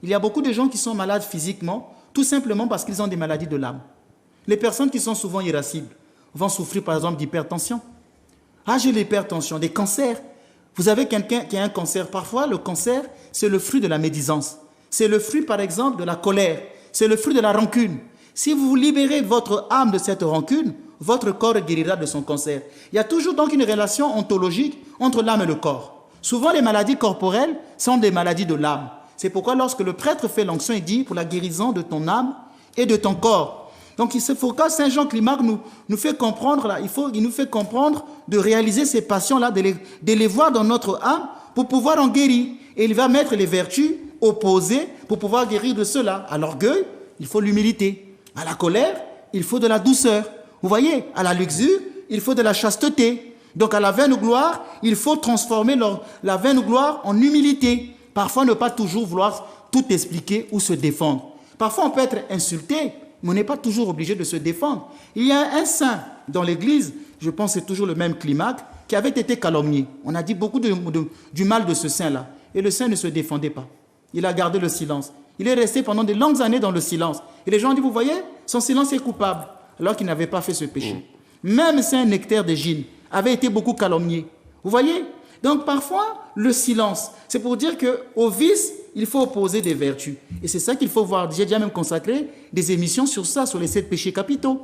Il y a beaucoup de gens qui sont malades physiquement, tout simplement parce qu'ils ont des maladies de l'âme. Les personnes qui sont souvent irascibles vont souffrir par exemple d'hypertension. Ah, j'ai l'hypertension, des cancers. Vous avez quelqu'un qui a un cancer. Parfois, le cancer, c'est le fruit de la médisance. C'est le fruit, par exemple, de la colère. C'est le fruit de la rancune. Si vous libérez votre âme de cette rancune, votre corps guérira de son cancer. Il y a toujours donc une relation ontologique entre l'âme et le corps. Souvent, les maladies corporelles sont des maladies de l'âme. C'est pourquoi lorsque le prêtre fait l'onction, il dit pour la guérison de ton âme et de ton corps. Donc, il faut que Saint Jean Climac nous fait comprendre, là, il nous fait comprendre de réaliser ces passions-là, de les voir dans notre âme pour pouvoir en guérir. Et il va mettre les vertus opposées pour pouvoir guérir de cela. À l'orgueil, il faut l'humilité. À la colère, il faut de la douceur. Vous voyez, à la luxure, il faut de la chasteté. Donc, à la vaine gloire, il faut transformer la vaine gloire en humilité. Parfois, ne pas toujours vouloir tout expliquer ou se défendre. Parfois, on peut être insulté, mais on n'est pas toujours obligé de se défendre. Il y a un saint dans l'église, je pense que c'est toujours le même Climac, qui avait été calomnié. On a dit beaucoup du mal de ce saint-là. Et le saint ne se défendait pas. Il a gardé le silence. Il est resté pendant de longues années dans le silence. Et les gens ont dit, vous voyez, son silence est coupable, alors qu'il n'avait pas fait ce péché. Même saint Nectaire d'Égine avait été beaucoup calomnié. Vous voyez? Donc parfois, le silence, c'est pour dire qu'au vice, il faut opposer des vertus. Et c'est ça qu'il faut voir. J'ai déjà même consacré des émissions sur ça, sur les 7 péchés capitaux.